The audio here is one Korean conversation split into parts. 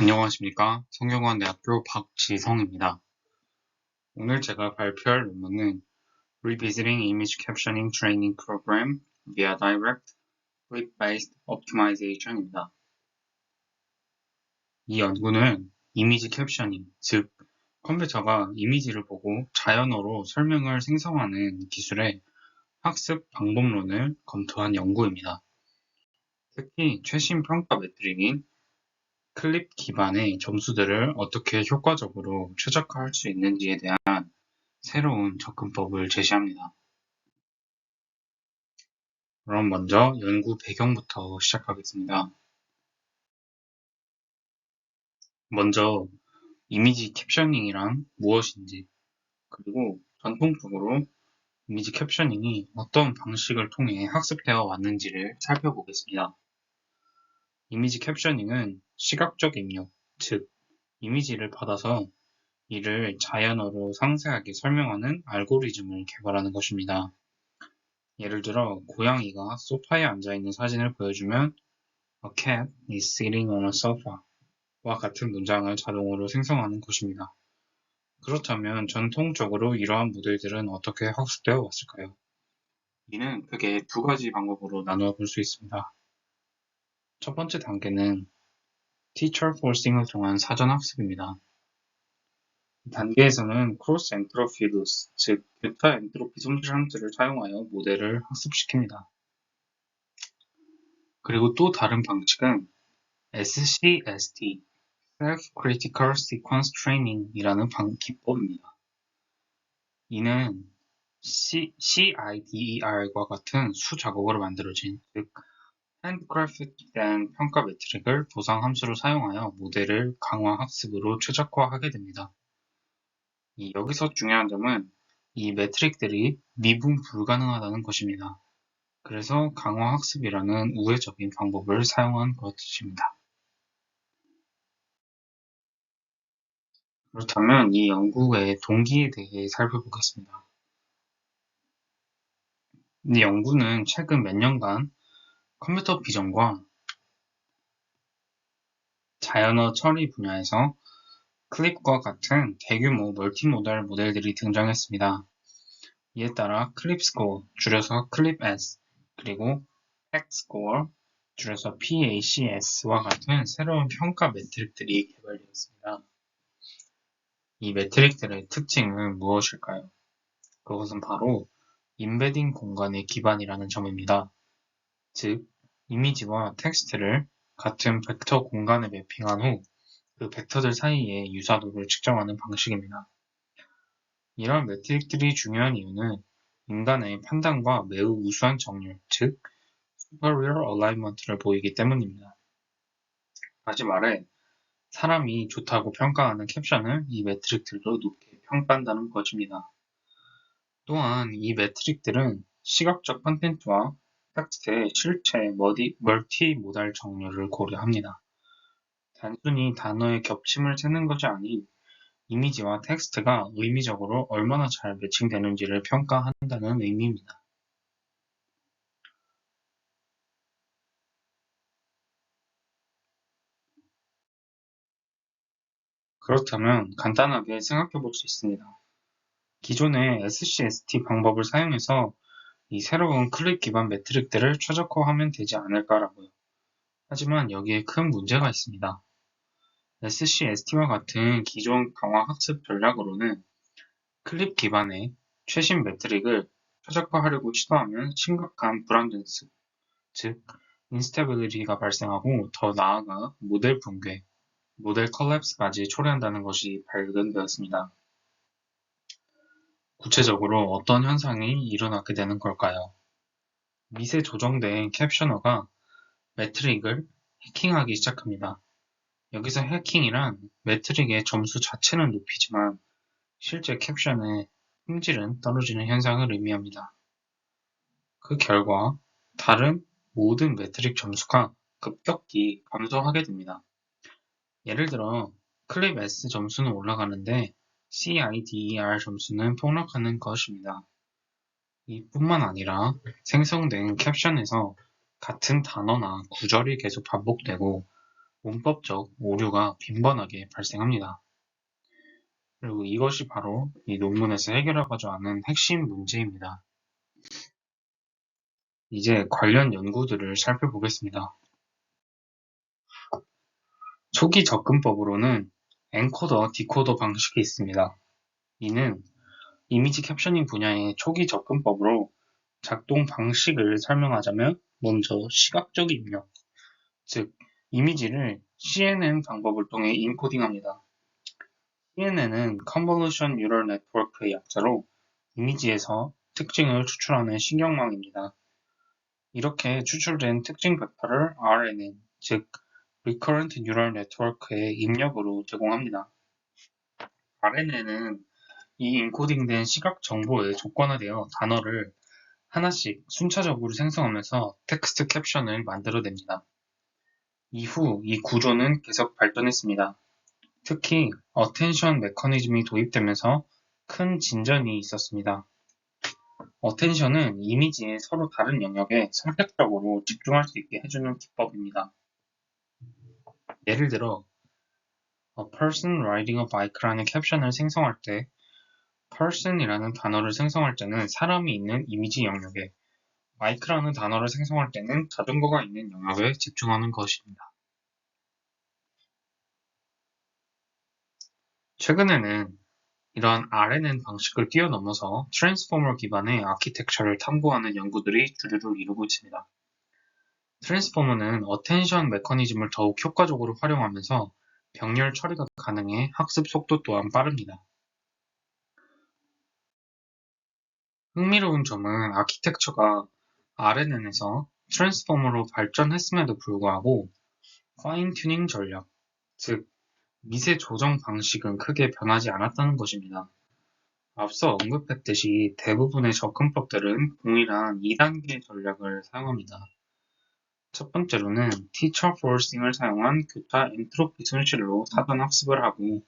안녕하십니까. 성균관대학교 박지성입니다. 오늘 제가 발표할 논문은 Revisiting Image Captioning Training Program via Direct Clip-Based Optimization입니다. 이 연구는 이미지 캡셔닝, 즉 컴퓨터가 이미지를 보고 자연어로 설명을 생성하는 기술의 학습 방법론을 검토한 연구입니다. 특히 최신 평가 매트릭인 클립 기반의 점수들을 어떻게 효과적으로 최적화할 수 있는지에 대한 새로운 접근법을 제시합니다. 그럼 먼저 연구 배경부터 시작하겠습니다. 먼저 이미지 캡셔닝이란 무엇인지, 그리고 전통적으로 이미지 캡셔닝이 어떤 방식을 통해 학습되어 왔는지를 살펴보겠습니다. 이미지 캡셔닝은 시각적 입력, 즉 이미지를 받아서 이를 자연어로 상세하게 설명하는 알고리즘을 개발하는 것입니다. 예를 들어 고양이가 소파에 앉아있는 사진을 보여주면 A cat is sitting on a sofa 와 같은 문장을 자동으로 생성하는 것입니다. 그렇다면 전통적으로 이러한 모델들은 어떻게 학습되어 왔을까요? 이는 크게 두 가지 방법으로 나누어 볼 수 있습니다. 첫 번째 단계는 Teacher Forcing을 통한 사전 학습입니다. 이 단계에서는 크로스 엔트로피 루스, 즉 교타 엔트로피 손실함수를 사용하여 모델을 학습시킵니다. 그리고 또 다른 방식은 SCST, Self-Critical Sequence Training이라는 기법입니다. 이는 CIDER과 같은 수작업으로 만들어진, 즉 handcraft된 평가 매트릭을 보상 함수로 사용하여 모델을 강화 학습으로 최적화하게 됩니다. 여기서 중요한 점은 이 매트릭들이 미분 불가능하다는 것입니다. 그래서 강화 학습이라는 우회적인 방법을 사용한 것입니다. 그렇다면 이 연구의 동기에 대해 살펴보겠습니다. 이 연구는 최근 몇 년간 컴퓨터 비전과 자연어 처리 분야에서 클립과 같은 대규모 멀티모달 모델들이 등장했습니다. 이에 따라 클립스코어, 줄여서 클립S, 그리고 팩스코어, 줄여서 PACS와 같은 새로운 평가 매트릭들이 개발되었습니다. 이 매트릭들의 특징은 무엇일까요? 그것은 바로 임베딩 공간의 기반이라는 점입니다. 즉, 이미지와 텍스트를 같은 벡터 공간에 매핑한 후 그 벡터들 사이의 유사도를 측정하는 방식입니다. 이러한 매트릭들이 중요한 이유는 인간의 판단과 매우 우수한 정렬, 즉 superior alignment를 보이기 때문입니다. 다시 말해, 사람이 좋다고 평가하는 캡션을 이 매트릭들도 높게 평가한다는 것입니다. 또한 이 매트릭들은 시각적 컨텐츠와 텍스트의 실체 멀티모달 정렬을 고려합니다. 단순히 단어의 겹침을 세는 것이 아닌 이미지와 텍스트가 의미적으로 얼마나 잘 매칭되는지를 평가한다는 의미입니다. 그렇다면 간단하게 생각해 볼 수 있습니다. 기존의 SCST 방법을 사용해서 이 새로운 클립 기반 매트릭들을 최적화하면 되지 않을까라고요. 하지만 여기에 큰 문제가 있습니다. SCST와 같은 기존 강화 학습 전략으로는 클립 기반의 최신 매트릭을 최적화하려고 시도하면 심각한 불안정성, 즉 인스테빌리티가 발생하고 더 나아가 모델 붕괴, 모델 컬랩스까지 초래한다는 것이 발견되었습니다. 구체적으로 어떤 현상이 일어나게 되는 걸까요? 미세 조정된 캡셔너가 매트릭을 해킹하기 시작합니다. 여기서 해킹이란 매트릭의 점수 자체는 높이지만 실제 캡션의 품질은 떨어지는 현상을 의미합니다. 그 결과 다른 모든 매트릭 점수가 급격히 감소하게 됩니다. 예를 들어 클립 S 점수는 올라가는데 CIDER 점수는 폭락하는 것입니다. 이뿐만 아니라 생성된 캡션에서 같은 단어나 구절이 계속 반복되고 문법적 오류가 빈번하게 발생합니다. 그리고 이것이 바로 이 논문에서 해결하고자 하는 핵심 문제입니다. 이제 관련 연구들을 살펴보겠습니다. 초기 접근법으로는 엔코더, 디코더 방식이 있습니다. 이는 이미지 캡셔닝 분야의 초기 접근법으로 작동 방식을 설명하자면 먼저 시각적 입력, 즉 이미지를 CNN 방법을 통해 인코딩합니다. CNN은 Convolution Neural Network의 약자로 이미지에서 특징을 추출하는 신경망입니다. 이렇게 추출된 특징 벡터를 RNN, 즉 Recurrent Neural Network의 입력으로 제공합니다. RNN은 이 인코딩된 시각 정보에 조건화되어 단어를 하나씩 순차적으로 생성하면서 텍스트 캡션을 만들어냅니다. 이후 이 구조는 계속 발전했습니다. 특히 어텐션 메커니즘이 도입되면서 큰 진전이 있었습니다. 어텐션은 이미지의 서로 다른 영역에 선택적으로 집중할 수 있게 해주는 기법입니다. 예를 들어 A person riding a bike라는 캡션을 생성할 때 person이라는 단어를 생성할 때는 사람이 있는 이미지 영역에 bike라는 단어를 생성할 때는 자전거가 있는 영역에 집중하는 것입니다. 최근에는 이러한 RNN 방식을 뛰어넘어서 트랜스포머 기반의 아키텍처를 탐구하는 연구들이 주류를 이루고 있습니다. 트랜스포머는 어텐션 메커니즘을 더욱 효과적으로 활용하면서 병렬 처리가 가능해 학습 속도 또한 빠릅니다. 흥미로운 점은 아키텍처가 RNN에서 트랜스포머로 발전했음에도 불구하고 파인 튜닝 전략, 즉 미세 조정 방식은 크게 변하지 않았다는 것입니다. 앞서 언급했듯이 대부분의 접근법들은 동일한 2단계 전략을 사용합니다. 첫 번째로는 teacher forcing을 사용한 교타 엔트로피 손실로 사전 학습을 하고,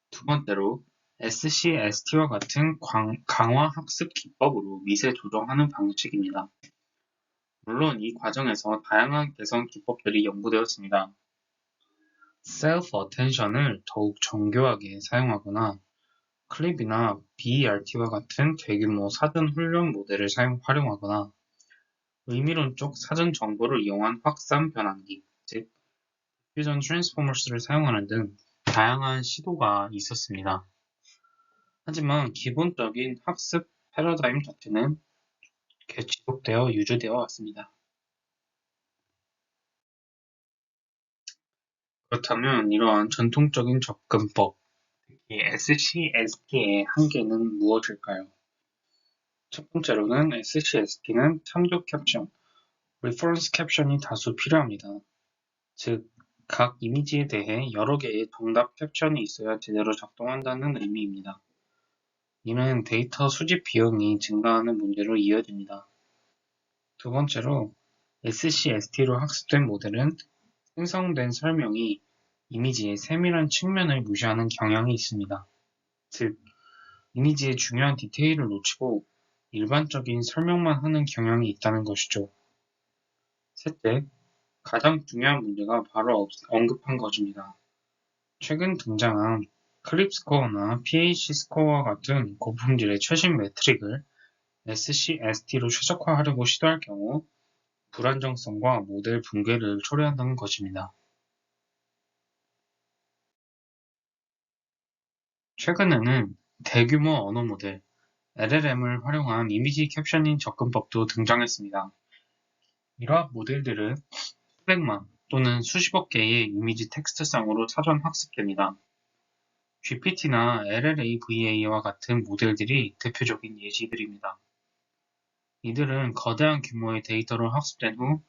두 번째로 SCST와 같은 강화 학습 기법으로 미세 조정하는 방식입니다. 물론 이 과정에서 다양한 개선 기법들이 연구되었습니다. self-attention을 더욱 정교하게 사용하거나 클립이나 BERT와 같은 대규모 사전 훈련 모델을 활용하거나 의미론적 사전 정보를 이용한 확산 변환기, 즉 퓨전 트랜스포머스를 사용하는 등 다양한 시도가 있었습니다. 하지만 기본적인 학습 패러다임 자체는 지속되어 유지되어 왔습니다. 그렇다면 이러한 전통적인 접근법, 특히 SCST의 한계는 무엇일까요? 첫 번째로는 SCST는 참조 캡션, 리퍼런스 캡션이 다수 필요합니다. 즉, 각 이미지에 대해 여러 개의 정답 캡션이 있어야 제대로 작동한다는 의미입니다. 이는 데이터 수집 비용이 증가하는 문제로 이어집니다. 두 번째로, SCST로 학습된 모델은 생성된 설명이 이미지의 세밀한 측면을 무시하는 경향이 있습니다. 즉, 이미지의 중요한 디테일을 놓치고 일반적인 설명만 하는 경향이 있다는 것이죠. 셋째, 가장 중요한 문제가 바로 언급한 것입니다. 최근 등장한 클립 스코어나 pH 스코어와 같은 고품질의 최신 매트릭을 SCST로 최적화하려고 시도할 경우 불안정성과 모델 붕괴를 초래한다는 것입니다. 최근에는 대규모 언어 모델 LLM을 활용한 이미지 캡셔닝 접근법도 등장했습니다. 이러한 모델들은 수백만 또는 수십억 개의 이미지 텍스트상으로 사전 학습됩니다. GPT나 LLAVA와 같은 모델들이 대표적인 예시들입니다. 이들은 거대한 규모의 데이터로 학습된 후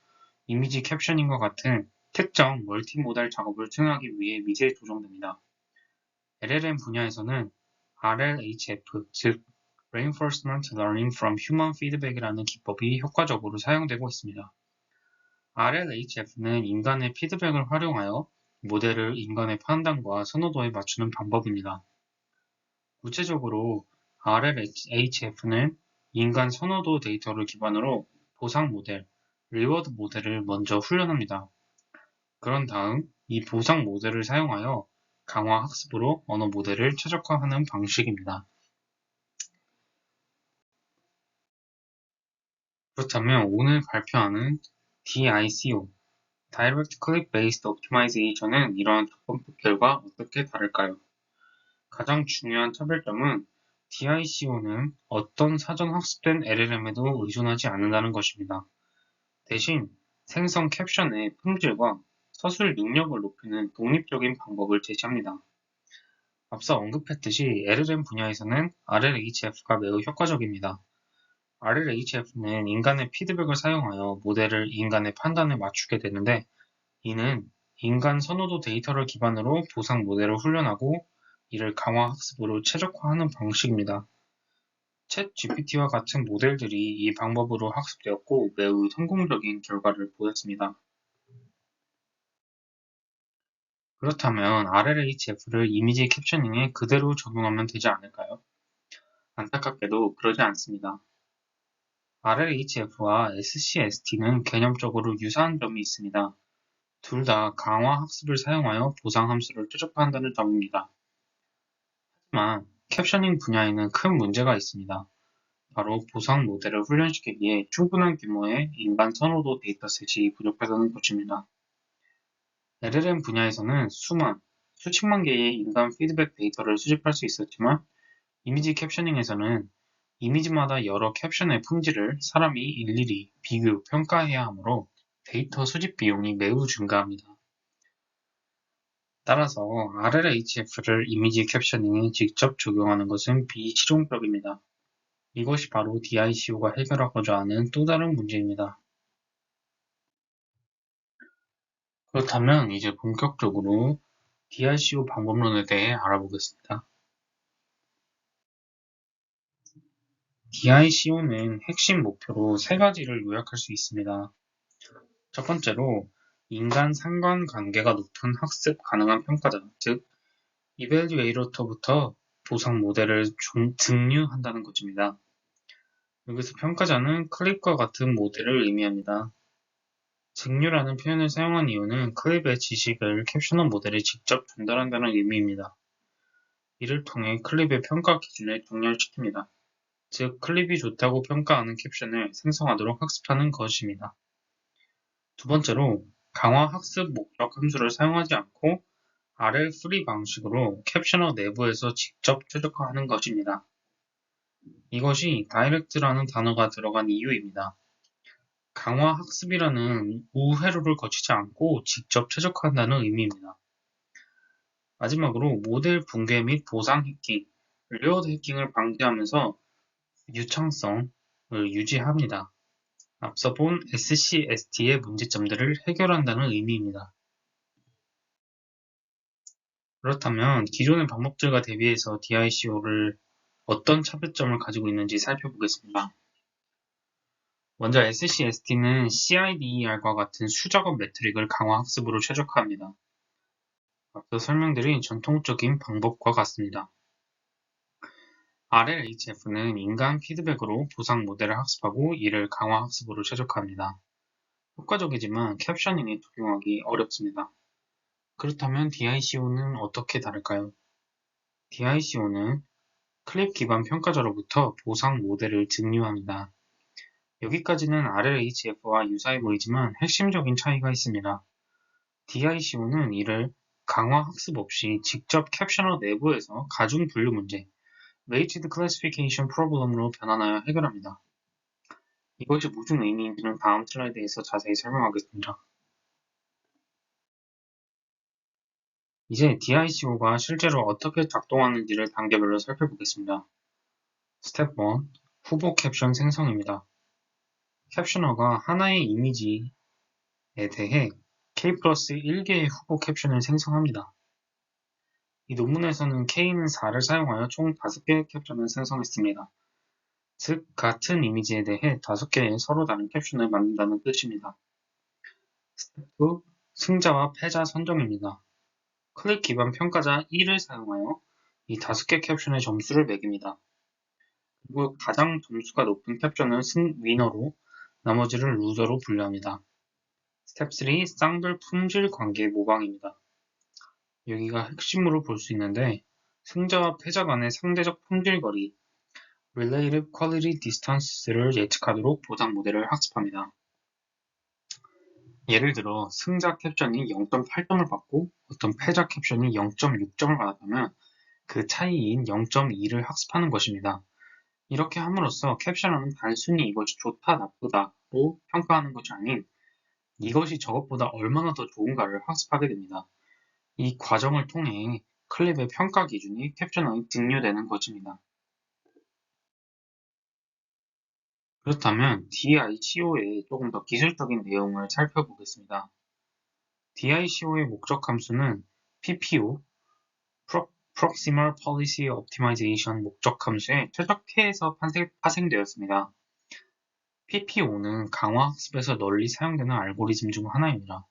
이미지 캡셔닝과 같은 특정 멀티모달 작업을 수행하기 위해 미세 조정됩니다. LLM 분야에서는 RLHF, 즉 Reinforcement Learning from Human Feedback이라는 기법이 효과적으로 사용되고 있습니다. RLHF는 인간의 피드백을 활용하여 모델을 인간의 판단과 선호도에 맞추는 방법입니다. 구체적으로 RLHF는 인간 선호도 데이터를 기반으로 보상 모델, 리워드 모델을 먼저 훈련합니다. 그런 다음 이 보상 모델을 사용하여 강화 학습으로 언어 모델을 최적화하는 방식입니다. 그렇다면 오늘 발표하는 DICO, Direct Click Based Optimization은 이러한 접근법들과 어떻게 다를까요? 가장 중요한 차별점은 DICO는 어떤 사전 학습된 LLM에도 의존하지 않는다는 것입니다. 대신 생성 캡션의 품질과 서술 능력을 높이는 독립적인 방법을 제시합니다. 앞서 언급했듯이 LLM 분야에서는 RLHF가 매우 효과적입니다. RLHF는 인간의 피드백을 사용하여 모델을 인간의 판단에 맞추게 되는데, 이는 인간 선호도 데이터를 기반으로 보상 모델을 훈련하고 이를 강화 학습으로 최적화하는 방식입니다. 챗 GPT와 같은 모델들이 이 방법으로 학습되었고 매우 성공적인 결과를 보였습니다. 그렇다면 RLHF를 이미지 캡셔닝에 그대로 적용하면 되지 않을까요? 안타깝게도 그러지 않습니다. RLHF와 SCST는 개념적으로 유사한 점이 있습니다. 둘 다 강화 학습을 사용하여 보상 함수를 최적화한다는 점입니다. 하지만 캡셔닝 분야에는 큰 문제가 있습니다. 바로 보상 모델을 훈련시키기에 충분한 규모의 인간 선호도 데이터셋이 부족하다는 것입니다. LLM 분야에서는 수십만 개의 인간 피드백 데이터를 수집할 수 있었지만 이미지 캡셔닝에서는 이미지마다 여러 캡션의 품질을 사람이 일일이 비교, 평가해야 하므로 데이터 수집 비용이 매우 증가합니다. 따라서 RLHF를 이미지 캡셔닝에 직접 적용하는 것은 비실용적입니다. 이것이 바로 DICO가 해결하고자 하는 또 다른 문제입니다. 그렇다면 이제 본격적으로 DICO 방법론에 대해 알아보겠습니다. DICO는 핵심 목표로 세 가지를 요약할 수 있습니다. 첫 번째로 인간 상관관계가 높은 학습 가능한 평가자, 즉 이벨리웨이터부터 보상 모델을 증류한다는 것입니다. 여기서 평가자는 클립과 같은 모델을 의미합니다. 증류라는 표현을 사용한 이유는 클립의 지식을 캡셔너 모델에 직접 전달한다는 의미입니다. 이를 통해 클립의 평가 기준을 정렬시킵니다. 즉, 클립이 좋다고 평가하는 캡션을 생성하도록 학습하는 것입니다. 두 번째로, 강화 학습 목적 함수를 사용하지 않고 RL 프리 방식으로 캡셔너 내부에서 직접 최적화하는 것입니다. 이것이 다이렉트라는 단어가 들어간 이유입니다. 강화 학습이라는 우회로를 거치지 않고 직접 최적화한다는 의미입니다. 마지막으로 모델 붕괴 및 보상 해킹, 레이어드 해킹을 방지하면서 유창성을 유지합니다. 앞서 본 SCST의 문제점들을 해결한다는 의미입니다. 그렇다면 기존의 방법들과 대비해서 DICO를 어떤 차별점을 가지고 있는지 살펴보겠습니다. 먼저 SCST는 CIDER과 같은 수작업 매트릭을 강화 학습으로 최적화합니다. 앞서 설명드린 전통적인 방법과 같습니다. RLHF는 인간 피드백으로 보상 모델을 학습하고 이를 강화 학습으로 최적화합니다. 효과적이지만 캡셔닝에 적용하기 어렵습니다. 그렇다면 DICO는 어떻게 다를까요? DICO는 클립 기반 평가자로부터 보상 모델을 증류합니다. 여기까지는 RLHF와 유사해 보이지만 핵심적인 차이가 있습니다. DICO는 이를 강화 학습 없이 직접 캡셔너 내부에서 가중 분류 문제, Weighted Classification Problem으로 변환하여 해결합니다. 이것이 무슨 의미인지는 다음 슬라이드에서 자세히 설명하겠습니다. 이제 DICO가 실제로 어떻게 작동하는지를 단계별로 살펴보겠습니다. 스텝 1. 후보 캡션 생성입니다. 캡셔너가 하나의 이미지에 대해 K 플러스 1개의 후보 캡션을 생성합니다. 이 논문에서는 K는 4를 사용하여 총 5개의 캡션을 생성했습니다. 즉, 같은 이미지에 대해 5개의 서로 다른 캡션을 만든다는 뜻입니다. 스텝 2. 승자와 패자 선정입니다. 클릭 기반 평가자 1을 사용하여 이 5개 캡션의 점수를 매깁니다. 그리고 가장 점수가 높은 캡션은 위너로, 나머지를 루저로 분류합니다. 스텝 3. 쌍별 품질 관계 모방입니다. 여기가 핵심으로 볼 수 있는데 승자와 패자 간의 상대적 품질 거리 Relative Quality Distance를 예측하도록 보상 모델을 학습합니다. 예를 들어 승자 캡션이 0.8점을 받고 어떤 패자 캡션이 0.6점을 받았다면 그 차이인 0.2를 학습하는 것입니다. 이렇게 함으로써 캡션은 단순히 이것이 좋다, 나쁘다로 평가하는 것이 아닌 이것이 저것보다 얼마나 더 좋은가를 학습하게 됩니다. 이 과정을 통해 클립의 평가 기준이 캡션에 증류되는 것입니다. 그렇다면 DICO의 조금 더 기술적인 내용을 살펴보겠습니다. DICO의 목적 함수는 PPO, Proximal Policy Optimization 목적 함수의 최적화에서 파생되었습니다. PPO는 강화학습에서 널리 사용되는 알고리즘 중 하나입니다.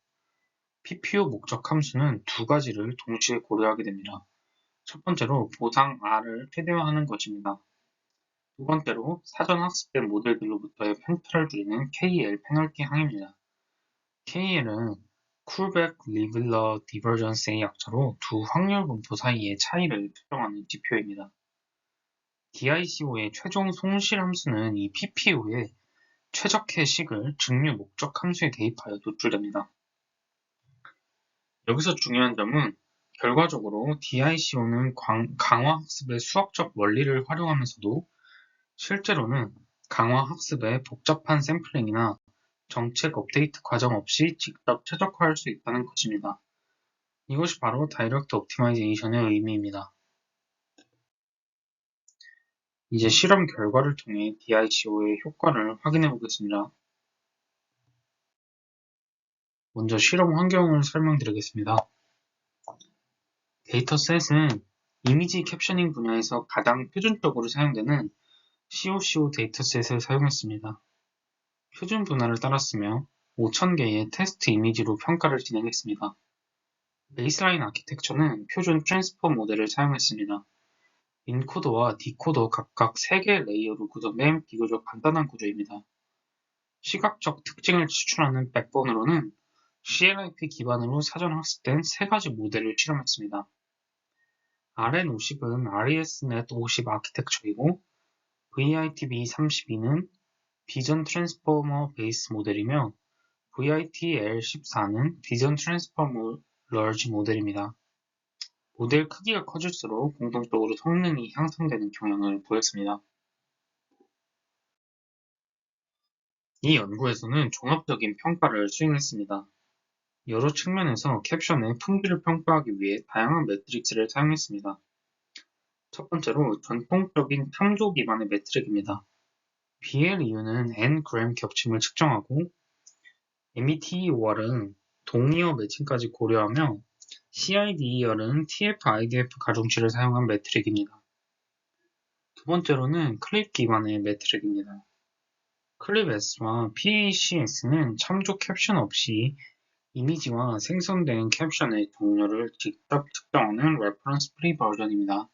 PPO 목적 함수는 두 가지를 동시에 고려하게 됩니다. 첫 번째로 보상 R을 최대화하는 것입니다. 두 번째로 사전 학습된 모델들로부터의 편차를 줄이는 KL 페널티 항입니다. KL은 쿨백-리빌러 디버전스의 약자로 두 확률 분포 사이의 차이를 측정하는 지표입니다. DICO의 최종 손실 함수는 이 PPO의 최적화 식을 증류 목적 함수에 대입하여 도출됩니다. 여기서 중요한 점은 결과적으로 DICO는 강화학습의 수학적 원리를 활용하면서도 실제로는 강화학습의 복잡한 샘플링이나 정책 업데이트 과정 없이 직접 최적화할 수 있다는 것입니다. 이것이 바로 다이렉트 옵티마이제이션의 의미입니다. 이제 실험 결과를 통해 DICO의 효과를 확인해 보겠습니다. 먼저 실험 환경을 설명드리겠습니다. 데이터셋은 이미지 캡셔닝 분야에서 가장 표준적으로 사용되는 COCO 데이터셋을 사용했습니다. 표준 분할을 따랐으며 5,000개의 테스트 이미지로 평가를 진행했습니다. 베이스라인 아키텍처는 표준 트랜스포 모델을 사용했습니다. 인코더와 디코더 각각 3개 레이어로 구성된 비교적 간단한 구조입니다. 시각적 특징을 추출하는 백본으로는 CLIP 기반으로 사전 학습된 3가지 모델을 실험했습니다. RN50은 RESNet 50 아키텍처이고 VITB32는 비전 트랜스포머 베이스 모델이며 VIT-L14는 비전 트랜스포머 럴지 모델입니다. 모델 크기가 커질수록 공통적으로 성능이 향상되는 경향을 보였습니다. 이 연구에서는 종합적인 평가를 수행했습니다. 여러 측면에서 캡션의 품질을 평가하기 위해 다양한 매트릭스를 사용했습니다. 첫 번째로 전통적인 탐조 기반의 매트릭입니다. BLEU는 N-gram 겹침을 측정하고 METEOR은 동이어 매칭까지 고려하며 CIDER은 TF-IDF 가중치를 사용한 매트릭입니다. 두 번째로는 클립 기반의 매트릭입니다. 클립S와 PACS는 참조 캡션 없이 이미지와 생성된 캡션의 동료를 직접 측정하는 레퍼런스 프리 버전입니다.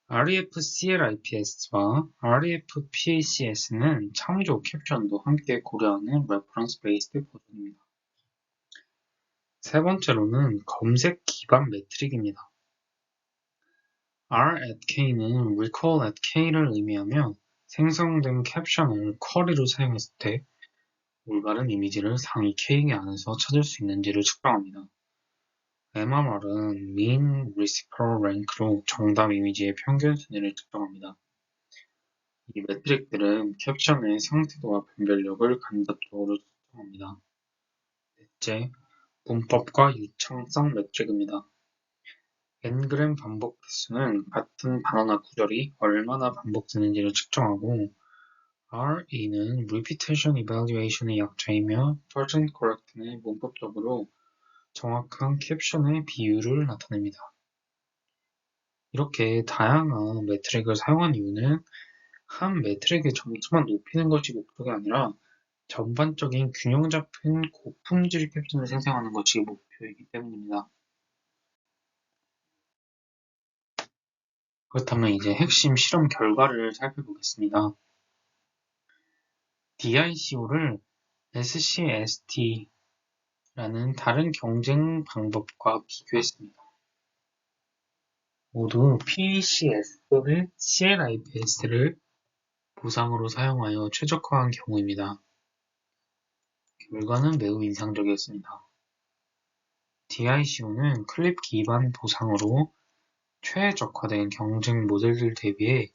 REF-CLIPS와 REF-PACS는 참조 캡션도 함께 고려하는 레퍼런스 베이스드 버전입니다. 세 번째로는 검색 기반 매트릭입니다. R@K는 recall@K를 의미하며 생성된 캡션을 쿼리로 사용했을 때 올바른 이미지를 상위 K개 안에서 찾을 수 있는지를 측정합니다. MRR은 mean reciprocal rank로 정답 이미지의 평균 순위를 측정합니다. 이 매트릭들은 캡션의 상태도와 변별력을 간접적으로 측정합니다. 넷째, 문법과 유창성 매트릭입니다. N그램 반복 횟수는 같은 단어나 구절이 얼마나 반복되는지를 측정하고 RE는 Repetition Evaluation의 약자이며 Present Correct는 문법적으로 정확한 캡션의 비율을 나타냅니다. 이렇게 다양한 매트릭을 사용한 이유는 한 매트릭의 점수만 높이는 것이 목적이 아니라 전반적인 균형 잡힌 고품질 캡션을 생성하는 것이 목표이기 때문입니다. 그렇다면 이제 핵심 실험 결과를 살펴보겠습니다. DICO를 SCST라는 다른 경쟁 방법과 비교했습니다. 모두 PCS 또는 CLIPS를 보상으로 사용하여 최적화한 경우입니다. 결과는 매우 인상적이었습니다. DICO는 클립 기반 보상으로 최적화된 경쟁 모델들 대비해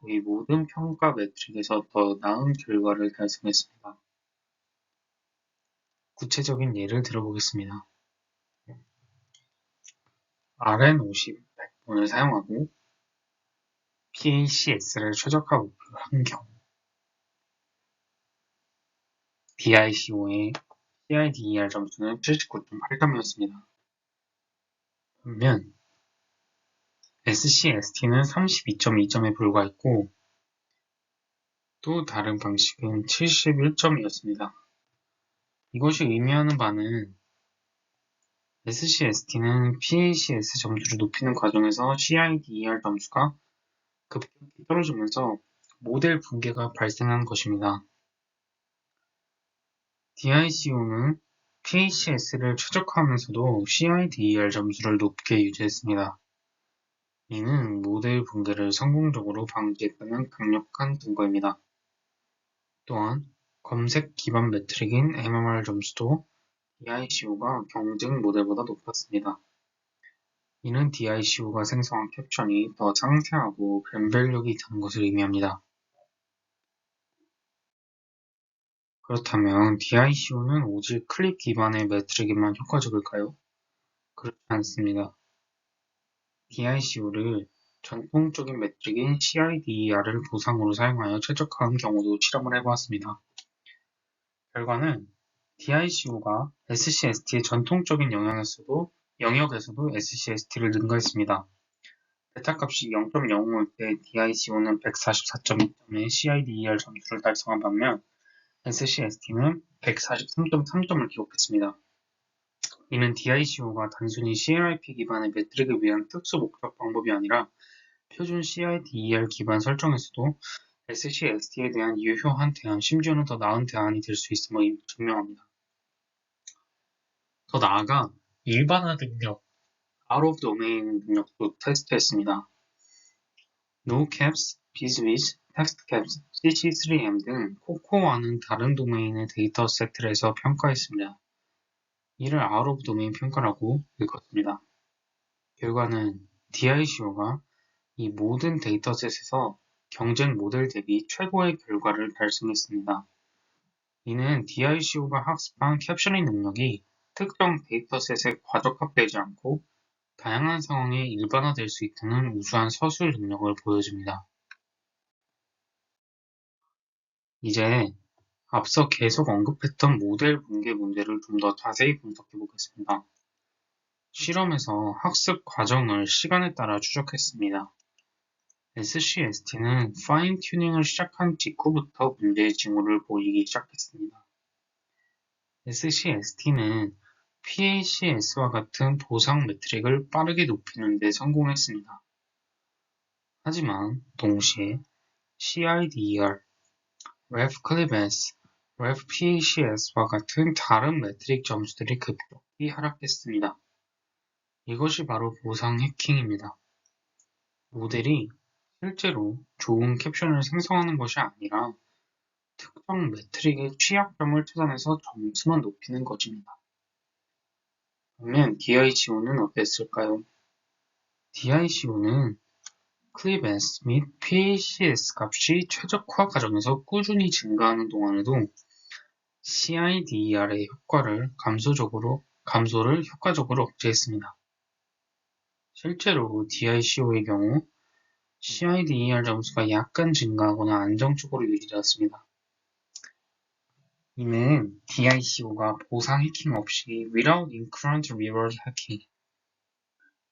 거의 모든 평가 매트릭에서 더 나은 결과를 달성했습니다. 구체적인 예를 들어보겠습니다. RN50 100번을 사용하고 PACS를 최적화 목표로 한 경우 DICO의 CIDER 점수는 79.8점이었습니다. 반면 SCST는 32.2점에 불과했고 또 다른 방식은 71점이었습니다. 이것이 의미하는 바는 SCST는 PACS 점수를 높이는 과정에서 CIDER 점수가 급격히 떨어지면서 모델 붕괴가 발생한 것입니다. DICO는 PACS를 최적화하면서도 CIDER 점수를 높게 유지했습니다. 이는 모델 붕괴를 성공적으로 방지했다는 강력한 증거입니다. 또한 검색 기반 매트릭인 MMR 점수도 DICO가 경쟁 모델보다 높았습니다. 이는 DICO가 생성한 캡션이 더 상세하고 변별력이 있다는 것을 의미합니다. 그렇다면 DICO는 오직 클립 기반의 매트릭에만 효과적일까요? 그렇지 않습니다. DICO를 전통적인 매트릭인 CIDER을 보상으로 사용하여 최적화한 경우도 실험을 해보았습니다. 결과는 DICO가 SCST의 전통적인 영역에서도 SCST를 능가했습니다. 베타값이 0.05일 때 DICO는 144.2점의 CIDER 점수를 달성한 반면 SCST는 143.3점을 기록했습니다. 이는 DICO가 단순히 CLIP 기반의 매트릭을 위한 특수 목적 방법이 아니라 표준 CIDER 기반 설정에서도 SCST에 대한 유효한 대안, 심지어는 더 나은 대안이 될 수 있음을 증명합니다. 더 나아가 일반화 능력, out of domain 능력도 테스트했습니다. No caps, bizwiz, text caps, CC3M 등 코코아는 다른 도메인의 데이터 세트에서 평가했습니다. 이를 out of domain 평가라고 읽었습니다. 결과는 DICO가 이 모든 데이터셋에서 경쟁 모델 대비 최고의 결과를 달성했습니다. 이는 DICO가 학습한 캡셔닝 능력이 특정 데이터셋에 과적합되지 않고 다양한 상황에 일반화될 수 있다는 우수한 서술 능력을 보여줍니다. 이제 앞서 계속 언급했던 모델 붕괴 문제를 좀 더 자세히 분석해 보겠습니다. 실험에서 학습 과정을 시간에 따라 추적했습니다. SCST는 파인 튜닝을 시작한 직후부터 문제의 징후를 보이기 시작했습니다. SCST는 PACS와 같은 보상 매트릭을 빠르게 높이는 데 성공했습니다. 하지만 동시에 CIDER, RefClibS, RefPACS와 같은 다른 매트릭 점수들이 급격히 하락했습니다. 이것이 바로 보상 해킹입니다. 모델이 실제로 좋은 캡션을 생성하는 것이 아니라 특정 매트릭의 취약점을 찾아내서 점수만 높이는 것입니다. 반면 DICO는 어땠을까요? DICO는 클립S 및 PACS 값이 최적화 과정에서 꾸준히 증가하는 동안에도 CIDER의 감소를 효과적으로 억제했습니다. 실제로 DICO의 경우 CIDER 점수가 약간 증가하거나 안정적으로 유지되었습니다. 이는 DICO가 보상 해킹 없이 without incurrent reward hacking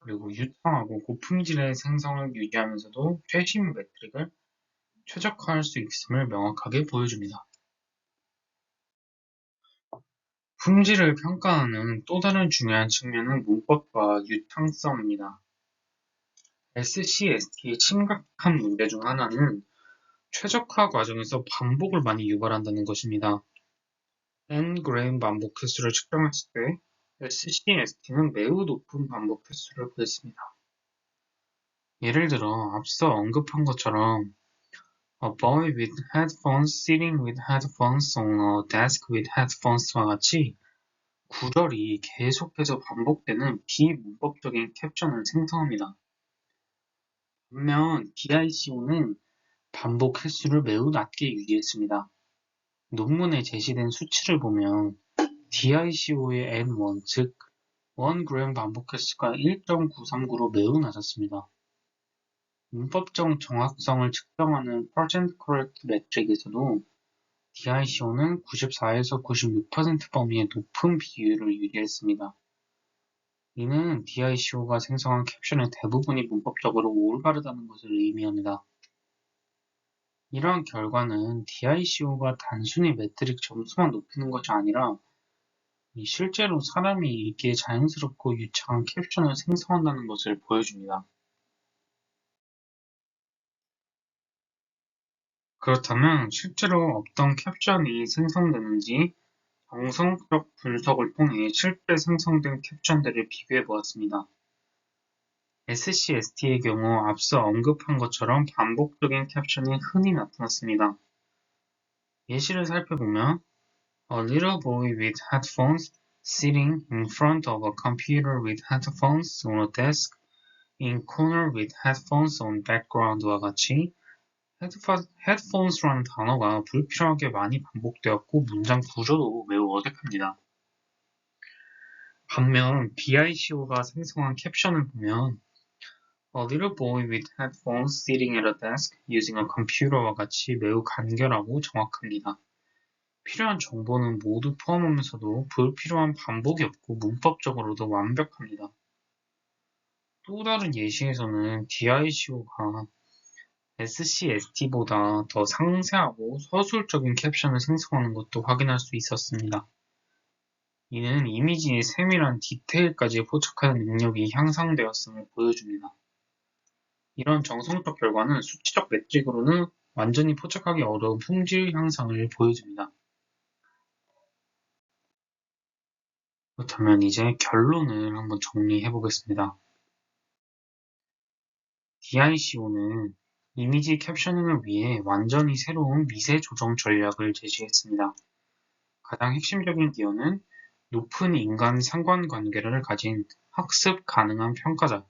그리고 유창하고 고품질의 생성을 유지하면서도 최신 매트릭을 최적화할 수 있음을 명확하게 보여줍니다. 품질을 평가하는 또 다른 중요한 측면은 문법과 유창성입니다. SCST의 심각한 문제 중 하나는 최적화 과정에서 반복을 많이 유발한다는 것입니다. N그램 반복 횟수를 측정했을 때 SCST는 매우 높은 반복 횟수를 보였습니다. 예를 들어 앞서 언급한 것처럼 A boy with headphones sitting with headphones on a desk with headphones와 같이 구절이 계속해서 반복되는 비문법적인 캡션을 생성합니다. 반면 DICO는 반복 횟수를 매우 낮게 유지했습니다. 논문에 제시된 수치를 보면 DICO의 N1, 즉 1g 반복 횟수가 1.939로 매우 낮았습니다. 문법적 정확성을 측정하는 percent correct 매트릭에서도 DICO는 94에서 96% 범위의 높은 비율을 유지했습니다. 이는 DICO가 생성한 캡션의 대부분이 문법적으로 올바르다는 것을 의미합니다. 이러한 결과는 DICO가 단순히 매트릭 점수만 높이는 것이 아니라 실제로 사람이 읽기에 자연스럽고 유창한 캡션을 생성한다는 것을 보여줍니다. 그렇다면 실제로 어떤 캡션이 생성되는지 정성적 분석을 통해 실제 생성된 캡션들을 비교해 보았습니다. SCST의 경우 앞서 언급한 것처럼 반복적인 캡션이 흔히 나타났습니다. 예시를 살펴보면 A little boy with headphones sitting in front of a computer with headphones on a desk in corner with headphones on background와 같이 headphones라는 단어가 불필요하게 많이 반복되었고 문장 구조도 매우 어색합니다. 반면 DICO가 생성한 캡션을 보면 A little boy with headphones sitting at a desk using a computer와 같이 매우 간결하고 정확합니다. 필요한 정보는 모두 포함하면서도 불필요한 반복이 없고 문법적으로도 완벽합니다. 또 다른 예시에서는 DICO가 SCST보다 더 상세하고 서술적인 캡션을 생성하는 것도 확인할 수 있었습니다. 이는 이미지의 세밀한 디테일까지 포착하는 능력이 향상되었음을 보여줍니다. 이런 정성적 결과는 수치적 매트릭으로는 완전히 포착하기 어려운 품질 향상을 보여줍니다. 그렇다면 이제 결론을 한번 정리해 보겠습니다. DICO는 이미지 캡셔닝을 위해 완전히 새로운 미세 조정 전략을 제시했습니다. 가장 핵심적인 기여는 높은 인간 상관관계를 가진 학습 가능한 평가자,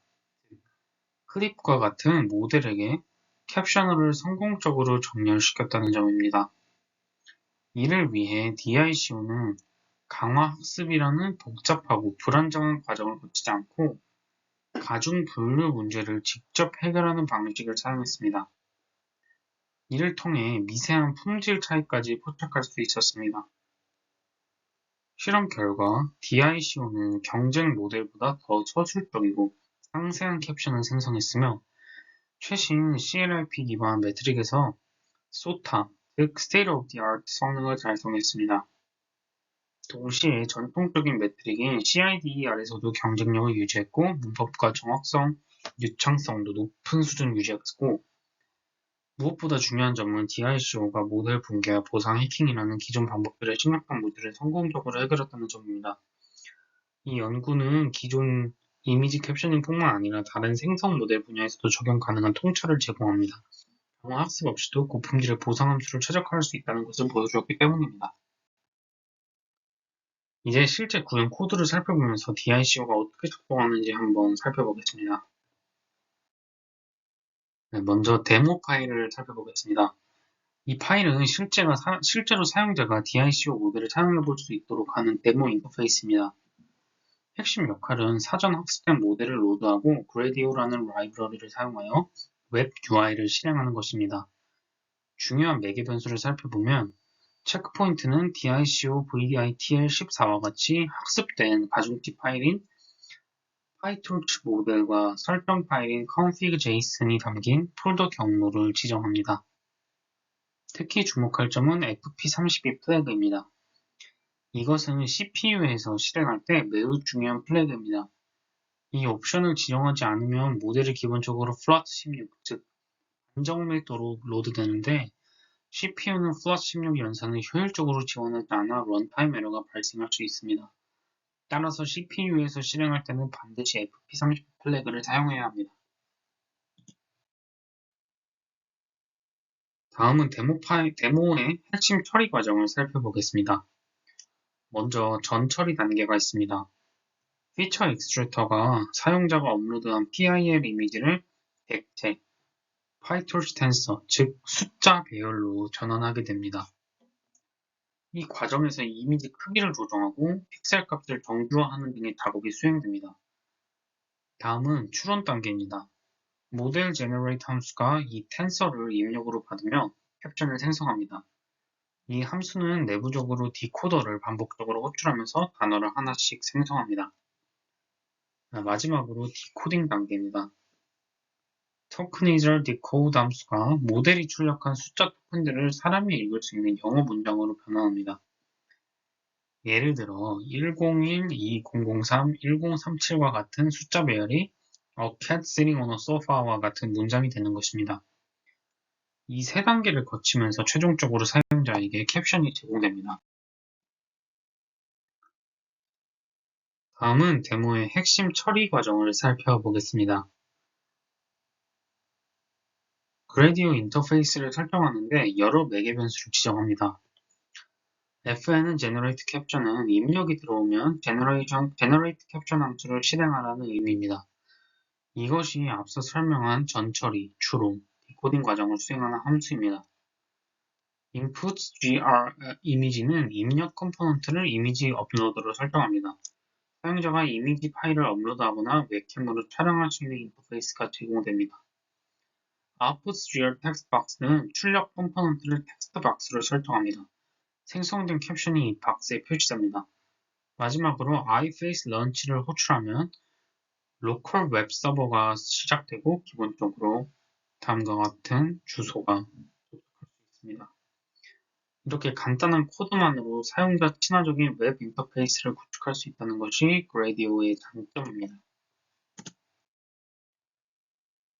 클립과 같은 모델에게 캡셔너를 성공적으로 정렬시켰다는 점입니다. 이를 위해 DICO는 강화학습이라는 복잡하고 불안정한 과정을 거치지 않고 가중 분류 문제를 직접 해결하는 방식을 사용했습니다. 이를 통해 미세한 품질 차이까지 포착할 수 있었습니다. 실험 결과 DICO는 경쟁 모델보다 더 서술적이고 상세한 캡션을 생성했으며 최신 CLIP 기반 매트릭에서 SOTA, 즉 State of the Art 성능을 달성했습니다. 동시에 전통적인 매트릭인 CIDER에서도 경쟁력을 유지했고 문법과 정확성, 유창성도 높은 수준 유지했고 무엇보다 중요한 점은 DICO가 모델 붕괴와 보상 해킹이라는 기존 방법들의 심각한 문제를 성공적으로 해결했다는 점입니다. 이 연구는 기존 이미지 캡셔닝뿐만 아니라 다른 생성 모델 분야에서도 적용 가능한 통찰을 제공합니다. 영어 학습 없이도 고품질의 보상 함수를 최적화할 수 있다는 것을 보여주었기 때문입니다. 이제 실제 구현 코드를 살펴보면서 DICO가 어떻게 작동하는지 한번 살펴보겠습니다. 먼저 데모 파일을 살펴보겠습니다. 이 파일은 실제로 사용자가 DICO 모델을 사용해 볼 수 있도록 하는 데모 인터페이스입니다. 핵심 역할은 사전 학습된 모델을 로드하고 Gradio라는 라이브러리를 사용하여 웹 UI를 실행하는 것입니다. 중요한 매개 변수를 살펴보면 체크포인트는 DICO VITL14와 같이 학습된 가중치 파일인 PyTorch 모델과 설정 파일인 config.json이 담긴 폴더 경로를 지정합니다. 특히 주목할 점은 FP32 플래그입니다. 이것은 CPU에서 실행할 때 매우 중요한 플래그입니다. 이 옵션을 지정하지 않으면 모델이 기본적으로 FLOT16, 즉 안정밀도로 로드되는데 CPU는 플러스 16 연산을 효율적으로 지원하지 않아 런타임 에러가 발생할 수 있습니다. 따라서 CPU에서 실행할 때는 반드시 FP30 플래그를 사용해야 합니다. 다음은 데모의 핵심 처리 과정을 살펴보겠습니다. 먼저 전 처리 단계가 있습니다. 피처 익스트루터가 사용자가 업로드한 PIL 이미지를 객체, 파이토르치 텐서, 즉 숫자 배열로 전환하게 됩니다. 이 과정에서 이미지 크기를 조정하고 픽셀 값을 정규화하는 등의 작업이 수행됩니다. 다음은 추론 단계입니다. 모델 제너레이트 함수가 이 텐서를 입력으로 받으며 캡션을 생성합니다. 이 함수는 내부적으로 디코더를 반복적으로 호출하면서 단어를 하나씩 생성합니다. 마지막으로 디코딩 단계입니다. 토크니저 디코드 함수가 모델이 출력한 숫자 토큰들을 사람이 읽을 수 있는 영어 문장으로 변환합니다. 예를 들어 101, 2003, 1037과 같은 숫자 배열이 A cat sitting on a sofa와 같은 문장이 되는 것입니다. 이 세 단계를 거치면서 최종적으로 사용자에게 캡션이 제공됩니다. 다음은 데모의 핵심 처리 과정을 살펴보겠습니다. 그래디오 인터페이스를 설정하는데 여러 매개 변수를 지정합니다. fn은 generate caption은 입력이 들어오면 generate caption 함수를 실행하라는 의미입니다. 이것이 앞서 설명한 전처리, 추론, 디코딩 과정을 수행하는 함수입니다. inputs gr 이미지는 입력 컴포넌트를 이미지 업로드로 설정합니다. 사용자가 이미지 파일을 업로드하거나 웹캠으로 촬영할 수 있는 인터페이스가 제공됩니다. outputs gr 텍스트 박스는 출력 컴포넌트를 텍스트 박스로 설정합니다. 생성된 캡션이 이 박스에 표시됩니다. 마지막으로 iFace Launch를 호출하면 로컬 웹 서버가 시작되고 기본적으로 다음과 같은 주소가 도착할 수 있습니다. 이렇게 간단한 코드만으로 사용자 친화적인 웹 인터페이스를 구축할 수 있다는 것이 그래디오의 장점입니다.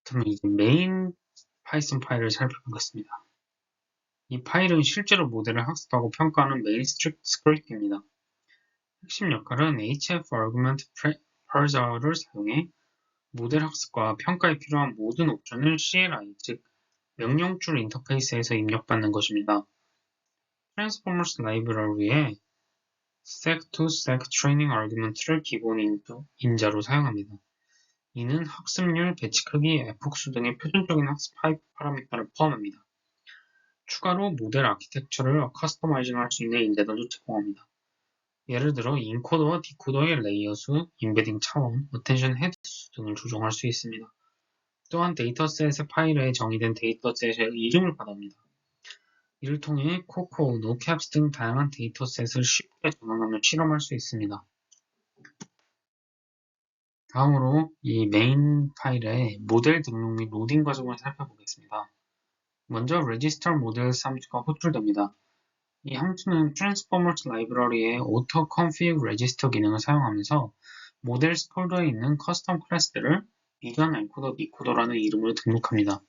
그러면 이제 메인 파이썬 파일을 살펴보겠습니다. 이 파일은 실제로 모델을 학습하고 평가하는 메인 스크립트입니다. 핵심 역할은 HF Argument Parser를 사용해 모델 학습과 평가에 필요한 모든 옵션을 CLI, 즉 명령줄 인터페이스에서 입력받는 것입니다. Transformers 라이브러리에 sec2sec training argument를 기본 인자로 사용합니다. 이는 학습률, 배치 크기, fx수 등의 표준적인 학습 파라미터를 포함합니다. 추가로 모델 아키텍처를 커스터마이징할 수 있는 인재들도 제공합니다. 예를 들어 인코더와 디코더의 레이어 수, 임베딩 차원, 어텐션 헤드 수 등을 조정할 수 있습니다. 또한 데이터셋의 파일에 정의된 데이터셋의 이름을 받아옵니다. 이를 통해 코코, 노캡스 등 다양한 데이터셋을 쉽게 전환하며 실험할 수 있습니다. 다음으로 이 메인 파일의 모델 등록 및 로딩 과정을 살펴보겠습니다. 먼저 register models 함수가 호출됩니다. 이 함수는 Transformers 라이브러리의 auto config register 기능을 사용하면서 models 폴더에 있는 커스텀 클래스들을 비전 엔코더 디코더라는 이름으로 등록합니다.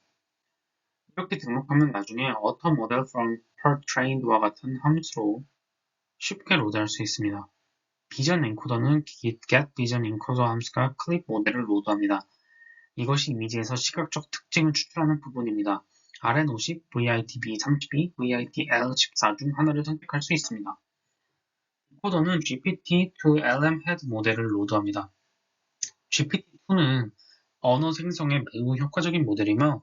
이렇게 등록하면 나중에 auto model from per trained와 같은 함수로 쉽게 로드할 수 있습니다. 비전 엔코더는 get vision encoder 함수가 클립 모델을 로드합니다. 이것이 이미지에서 시각적 특징을 추출하는 부분입니다. RN50, VIT-B32, VIT-L14 중 하나를 선택할 수 있습니다. 코더는 GPT-to-LM 헤드 모델을 로드합니다. GPT-2는 언어 생성에 매우 효과적인 모델이며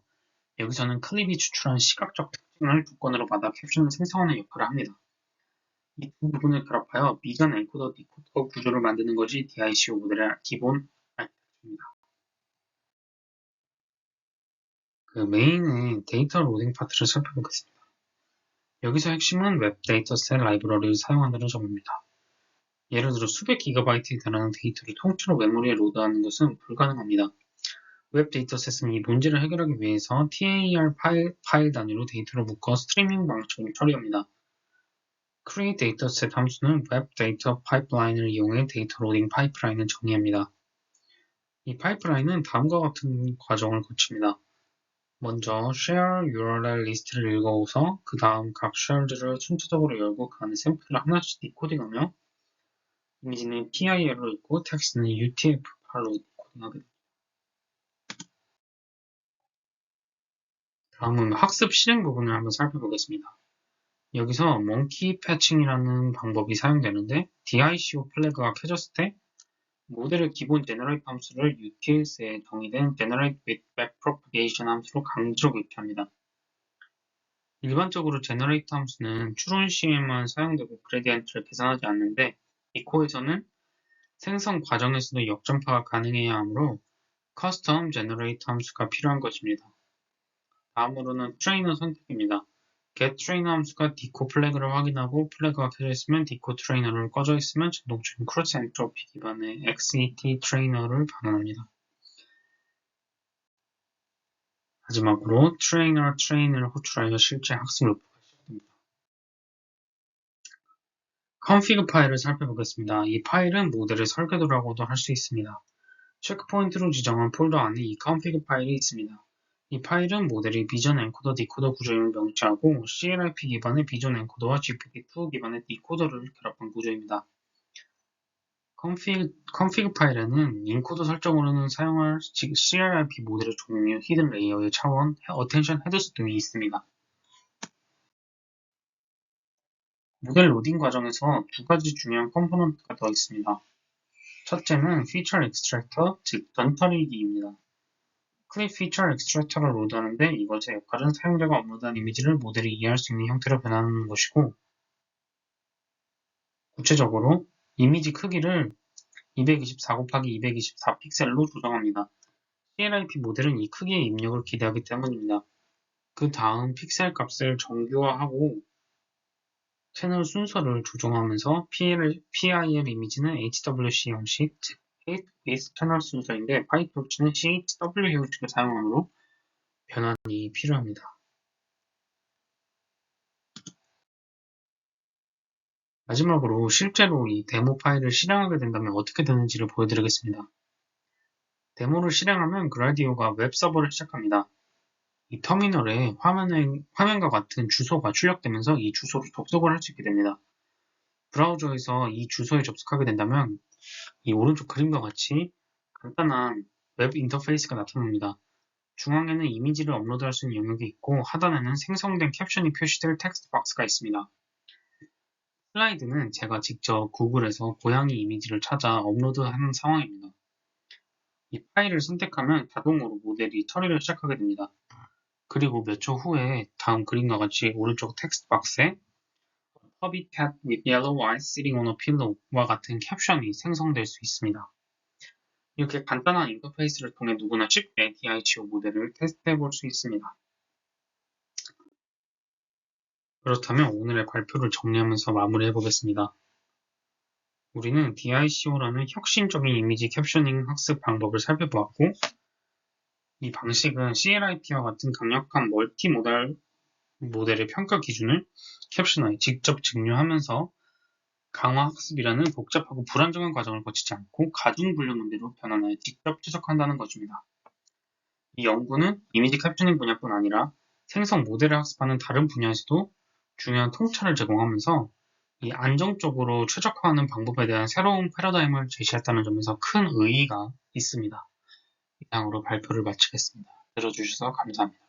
여기서는 클립이 추출한 시각적 특징을 조건으로 받아 캡션을 생성하는 역할을 합니다. 이 두 부분을 결합하여 비전 엔코더 디코더 구조를 만드는 것이 DICO 모델의 기본 아키텍처입니다. 그 메인의 데이터 로딩 파트를 살펴보겠습니다. 여기서 핵심은 웹 데이터셋 라이브러리를 사용한다는 점입니다. 예를 들어 수백 기가바이트에 달하는 데이터를 통째로 메모리에 로드하는 것은 불가능합니다. 웹 데이터셋은 이 문제를 해결하기 위해서 TAR 파일 단위로 데이터를 묶어 스트리밍 방식으로 처리합니다. create dataset 함수는 웹 데이터 파이프라인을 이용해 데이터 로딩 파이프라인을 정의합니다. 이 파이프라인은 다음과 같은 과정을 거칩니다. 먼저 share URL 리스트를 읽어오서 그 다음 각 shared를 순차적으로 열고 그 안에 샘플을 하나씩 디코딩하며 이미지는 PIL로 읽고 텍스트는 UTF-8로 디코딩하게 됩니다. 다음은 학습 실행 부분을 한번 살펴보겠습니다. 여기서 monkey patching이라는 방법이 사용되는데 DICO 플래그가 켜졌을 때 모델의 기본 generate 함수를 utils에 정의된 generate with backpropagation 함수로 강제로 교체합니다. 일반적으로 generate 함수는 추론 시에만 사용되고 그레디언트를 계산하지 않는데 이 코에서는 생성 과정에서도 역전파가 가능해야 하므로 custom generate 함수가 필요한 것입니다. 다음으로는 트레이너 선택입니다. getTrainer 함수가 deco 플래그를 확인하고 플래그가 켜져 있으면 deco 트레이너를 꺼져 있으면 자동적인 크로스 엔트로피 기반의 XET 트레이너를 반환합니다. 마지막으로 트레이너를 호출하여 실제 학습 루프가 시작됩니다. config 파일을 살펴보겠습니다. 이 파일은 모델의 설계도라고도 할 수 있습니다. 체크포인트로 지정한 폴더 안에 이 config 파일이 있습니다. 이 파일은 모델의 비전 엔코더 디코더 구조임을 명시하고 CLIP 기반의 비전 엔코더와 GPT-2 기반의 디코더를 결합한 구조입니다. config 파일에는 인코더 설정으로는 사용할 CLIP 모델의 종류, 히든 레이어의 차원, 어텐션 헤더스 등이 있습니다. 모델 로딩 과정에서 두 가지 중요한 컴포넌트가 더 있습니다. 첫째는 Feature Extractor, 즉 던터리기입니다. 클립 Feature Extractor를 로드하는데 이것의 역할은 사용자가 업로드한 이미지를 모델이 이해할 수 있는 형태로 변환하는 것이고 구체적으로 이미지 크기를 224 곱하기 224 픽셀로 조정합니다. CLIP 모델은 이 크기의 입력을 기대하기 때문입니다. 그 다음 픽셀 값을 정규화하고 채널 순서를 조정하면서 PIL 이미지는 HWC 형식, 즉 Height with 채널 순서인데 파이토치는 CHW 형식을 사용하므로 변환이 필요합니다. 마지막으로 실제로 이 데모 파일을 실행하게 된다면 어떻게 되는지를 보여드리겠습니다. 데모를 실행하면 그라디오가 웹 서버를 시작합니다. 이 터미널에 화면과 같은 주소가 출력되면서 이 주소로 접속을 할 수 있게 됩니다. 브라우저에서 이 주소에 접속하게 된다면 이 오른쪽 그림과 같이 간단한 웹 인터페이스가 나타납니다. 중앙에는 이미지를 업로드할 수 있는 영역이 있고 하단에는 생성된 캡션이 표시될 텍스트 박스가 있습니다. 슬라이드는 제가 직접 구글에서 고양이 이미지를 찾아 업로드하는 상황입니다. 이 파일을 선택하면 자동으로 모델이 처리를 시작하게 됩니다. 그리고 몇 초 후에 다음 그림과 같이 오른쪽 텍스트 박스에 Puppy cat with yellow eyes sitting on a pillow와 같은 캡션이 생성될 수 있습니다. 이렇게 간단한 인터페이스를 통해 누구나 쉽게 DICO 모델을 테스트해 볼 수 있습니다. 그렇다면 오늘의 발표를 정리하면서 마무리해 보겠습니다. 우리는 DICO라는 혁신적인 이미지 캡셔닝 학습 방법을 살펴보았고 이 방식은 CLIP와 같은 강력한 멀티모달 모델의 평가 기준을 캡셔너에 직접 증류하면서 강화 학습이라는 복잡하고 불안정한 과정을 거치지 않고 가중분류 문제로 변환하여 직접 추적한다는 것입니다. 이 연구는 이미지 캡셔닝 분야뿐 아니라 생성 모델을 학습하는 다른 분야에서도 중요한 통찰을 제공하면서 이 안정적으로 최적화하는 방법에 대한 새로운 패러다임을 제시했다는 점에서 큰 의의가 있습니다. 이상으로 발표를 마치겠습니다. 들어주셔서 감사합니다.